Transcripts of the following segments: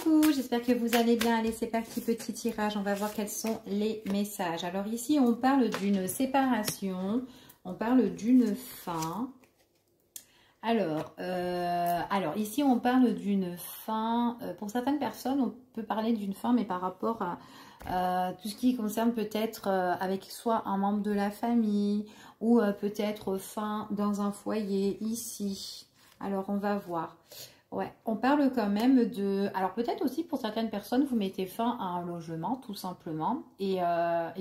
coucou, j'espère que vous allez bien. Allez, c'est parti, petit tirage. On va voir quels sont les messages. Alors ici, on parle d'une séparation, on parle d'une fin. Alors ici, on parle d'une fin. Pour certaines personnes, on peut parler d'une fin, mais par rapport à tout ce qui concerne peut-être avec soit un membre de la famille ou peut-être fin dans un foyer ici. Alors, on va voir. Ouais, on parle quand même de... Alors peut-être aussi pour certaines personnes, vous mettez fin à un logement tout simplement et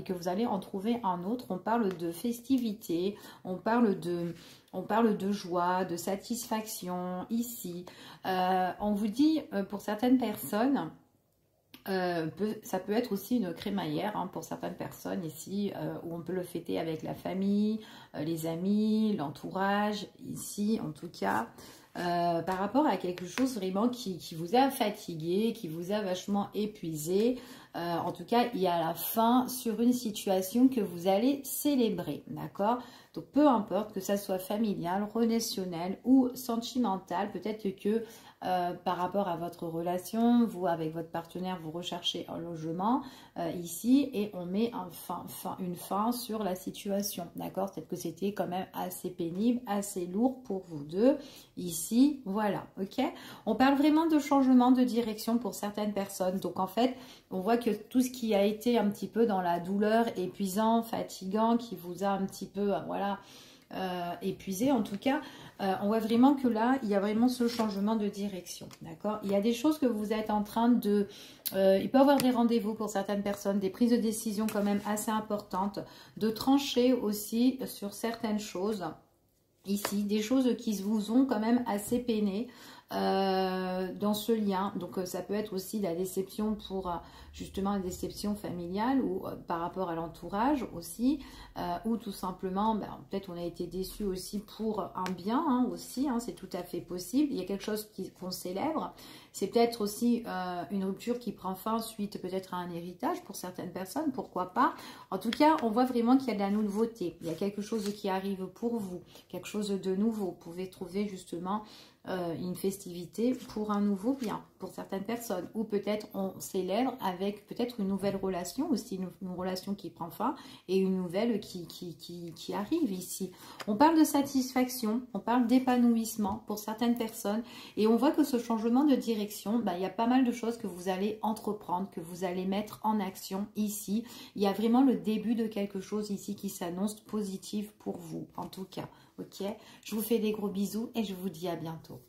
que vous allez en trouver un autre. On parle de festivité, on parle de joie, de satisfaction ici. On vous dit pour certaines personnes... ça peut être aussi une crémaillère hein, pour certaines personnes ici où on peut le fêter avec la famille, les amis, l'entourage, ici en tout cas. Par rapport à quelque chose vraiment qui vous a fatigué, qui vous a vachement épuisé. En tout cas, il y a la fin sur une situation que vous allez célébrer, d'accord? Donc, peu importe que ça soit familial, relationnel ou sentimental, peut-être que par rapport à votre relation, vous avec votre partenaire, vous recherchez un logement ici et on met une fin sur la situation, d'accord? Peut-être que c'était quand même assez pénible, assez lourd pour vous deux ici, voilà, ok? On parle vraiment de changement de direction pour certaines personnes, donc en fait, on voit que tout ce qui a été un petit peu dans la douleur, épuisant, fatigant, qui vous a un petit peu, voilà, épuisé en tout cas, on voit vraiment que là, il y a vraiment ce changement de direction, d'accord? Il y a des choses que vous êtes en train de... il peut y avoir des rendez-vous pour certaines personnes, des prises de décision quand même assez importantes, de trancher aussi sur certaines choses. Ici, des choses qui vous ont quand même assez peiné dans ce lien. Donc, ça peut être aussi la déception pour justement la déception familiale ou par rapport à l'entourage aussi. Ou tout simplement, ben, peut-être on a été déçu aussi pour un bien hein, aussi. Hein, c'est tout à fait possible. Il y a quelque chose qu'on célèbre. C'est peut-être aussi une rupture qui prend fin suite peut-être à un héritage pour certaines personnes. Pourquoi pas? En tout cas, on voit vraiment qu'il y a de la nouveauté. Il y a quelque chose qui arrive pour vous. Quelque chose de nouveau. Vous pouvez trouver justement une festivité pour un nouveau bien pour certaines personnes. Ou peut-être on célèbre avec peut-être une nouvelle relation aussi. Une relation qui prend fin et une nouvelle qui arrive ici. On parle de satisfaction. On parle d'épanouissement pour certaines personnes. Et on voit que ce changement de direction, bah, il y a pas mal de choses que vous allez entreprendre, que vous allez mettre en action ici. Il y a vraiment le début de quelque chose ici qui s'annonce positif pour vous, en tout cas. Ok, je vous fais des gros bisous et je vous dis à bientôt.